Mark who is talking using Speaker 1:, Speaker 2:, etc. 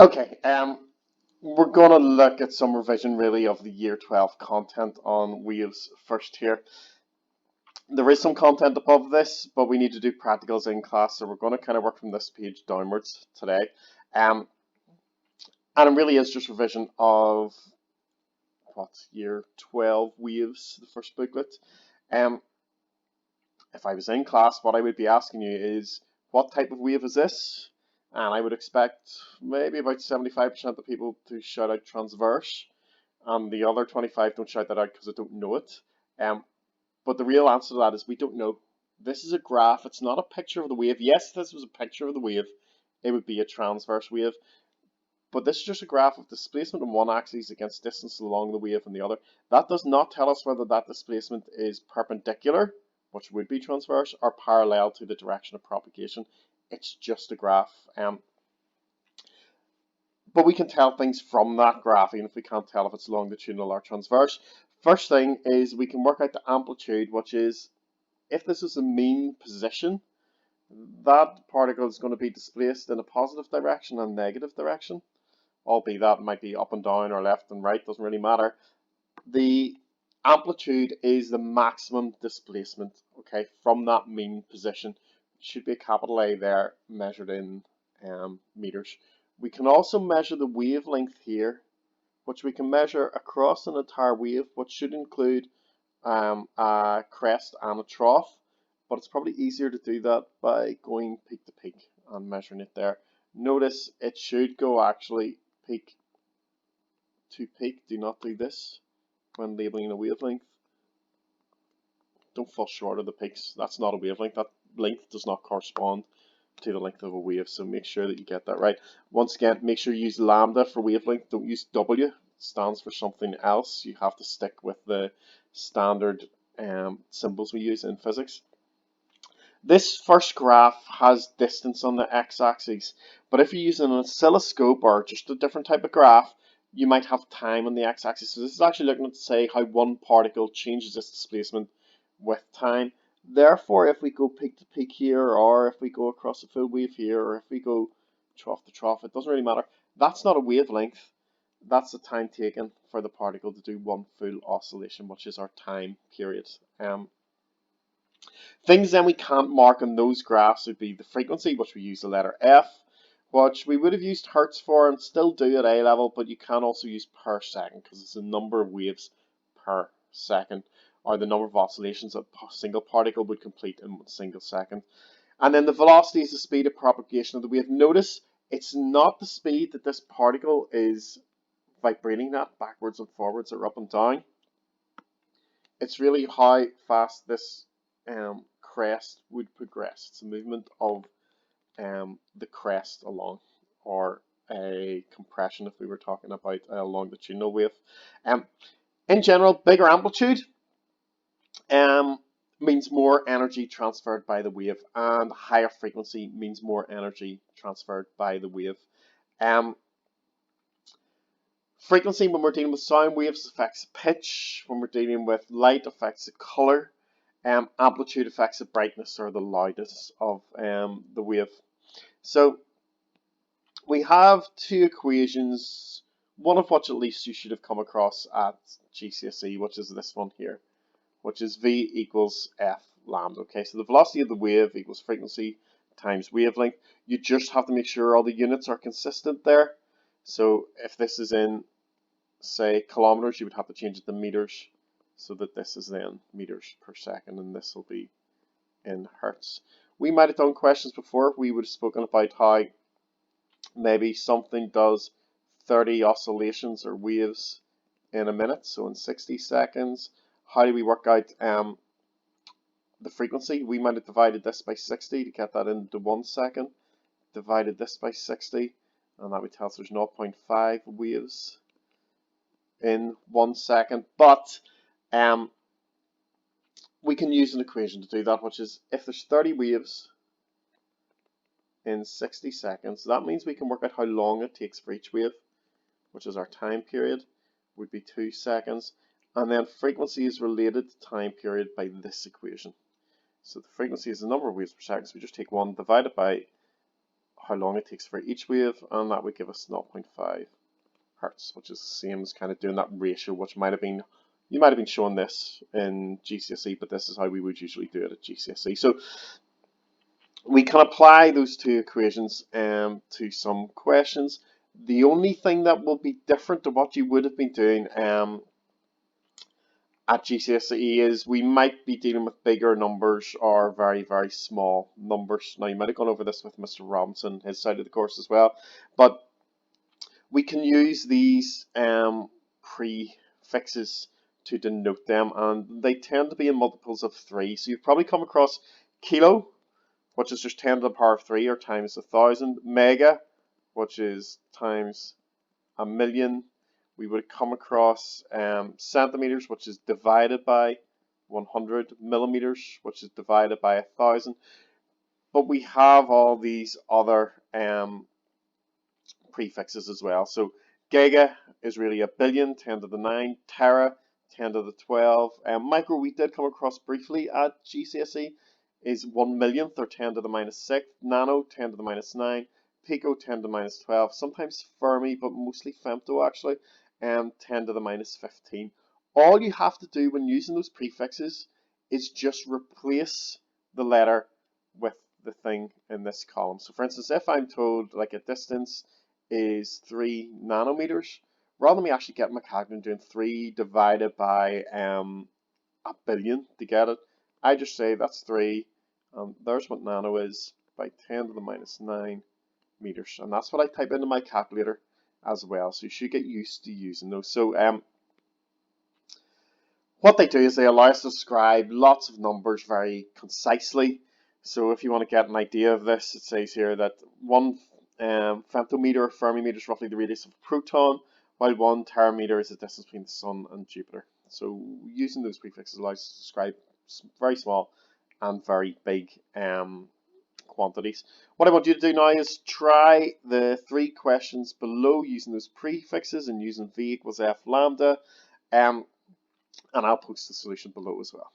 Speaker 1: Okay, we're gonna look at some revision really of the year 12 content on Waves first here. There is some content above this, but we need to do practicals in class, so we're gonna kind of work from this page downwards today. Um, and it really is just revision of what year 12 Waves, the first booklet. Um, if I was in class, what I would be asking you is, what type of wave is this? And I would expect maybe about 75% of the people to shout out transverse, and the other 25 don't shout that out because they don't know it. But the real answer to that is we don't know. This is a graph. It's not a picture of the wave. Yes, if this was a picture of the wave, it would be a transverse wave. But this is just a graph of displacement on one axis against distance along the wave on the other. That does not tell us whether that displacement is perpendicular, which would be transverse, or parallel to the direction of propagation. It's just a graph. But we can tell things from that graph, even if we can't tell if it's longitudinal or transverse. First thing is we can work out the amplitude, which is if this is a mean position, that particle is going to be displaced in a positive direction and negative direction, albeit that might be up and down or left and right, doesn't really matter. The amplitude is the maximum displacement, okay, from that mean position. It should be a capital A there, measured in meters. We can also measure the wavelength here, which we can measure across an entire wave, which should include a crest and a trough, but it's probably easier to do that by going peak to peak and measuring it there. Notice it should go actually peak to peak. Do not do this when labeling a wavelength. Don't fall short of the peaks. That's not a wavelength. That length does not correspond to the length of a wave, so make sure that you get that right. Once again, make sure you use lambda for wavelength. Don't use W. It stands for something else. You have to stick with the standard symbols we use in physics. This first graph has distance on the x-axis, but if you're using an oscilloscope or just a different type of graph, you might have time on the x-axis. So this is actually looking at, say, how one particle changes its displacement with time. Therefore, if we go peak to peak here, or if we go across a full wave here, or if we go trough to trough, it doesn't really matter. That's not a wavelength. That's the time taken for the particle to do one full oscillation, which is our time period. Things then we can't mark on those graphs would be the frequency, which we use the letter F, which we would have used hertz for and still do at A level, but you can also use per second because it's the number of waves per second, or the number of oscillations a single particle would complete in a single second. And then the velocity is the speed of propagation of the wave. Notice it's not the speed that this particle is vibrating at backwards and forwards or up and down. It's really how fast this crest would progress. It's a movement of the crest along, or a compression if we were talking about a longitudinal wave. In general, bigger amplitude means more energy transferred by the wave, and higher frequency means more energy transferred by the wave. Frequency, when we're dealing with sound waves, affects pitch. When we're dealing with light, affects the color. Amplitude affects the brightness or the loudness of the wave. So we have two equations, one of which at least you should have come across at GCSE, which is this one here, which is V equals F lambda. Okay, so the velocity of the wave equals frequency times wavelength. You just have to make sure all the units are consistent there. So if this is in, say, kilometers, you would have to change it to meters, so that this is then meters per second, and this will be in hertz. We might have done questions before. We would have spoken about how maybe something does 30 oscillations or waves in a minute, so in 60 seconds. How do we work out the frequency? We might have divided this by 60 to get that into 1 second, divided this by 60, and that would tell us there's 0.5 waves in 1 second. But we can use an equation to do that, which is if there's 30 waves in 60 seconds, that means we can work out how long it takes for each wave, which is our time period, would be 2 seconds. And then frequency is related to time period by this equation. So the frequency is the number of waves per second, so we just take 1 divided by how long it takes for each wave, and that would give us 0.5 hertz, which is the same as kind of doing that ratio, which might have been, you might have been showing this in GCSE, but this is how we would usually do it at GCSE. So we can apply those two equations to some questions. The only thing that will be different to what you would have been doing at GCSE is we might be dealing with bigger numbers or very, very small numbers. Now, you might have gone over this with Mr. Robinson, his side of the course as well, but we can use these prefixes to denote them, and they tend to be in multiples of 3. So you've probably come across kilo, which is just 10 to the power of 3 or times 1,000. Mega, which is times a million. We would come across centimeters, which is divided by 100. Millimeters, which is divided by 1,000. But we have all these other prefixes as well. So giga is really a billion, 10 to the 9. Tera, 10 to the 12. Micro, we did come across briefly at GCSE, is 1 millionth or 10 to the minus 6. Nano, 10 to the minus 9. Pico, 10 to the minus 12. Sometimes Fermi, but mostly femto actually, 10 to the minus 15. All you have to do when using those prefixes is just replace the letter with the thing in this column. So for instance, if I'm told like a distance is 3 nanometers, rather than me actually getting my calculator and doing 3 divided by a billion to get it, I just say that's 3, there's what nano is, by 10 to the minus 9 meters. And that's what I type into my calculator as well. So you should get used to using those. So what they do is they allow us to describe lots of numbers very concisely. So if you want to get an idea of this, it says here that 1 femtometer or fermimeter is roughly the radius of a proton, while 1 terameter is the distance between the Sun and Jupiter. So using those prefixes allows us to describe very small and very big quantities. What I want you to do now is try the 3 questions below using those prefixes and using V equals F lambda, and I'll post the solution below as well.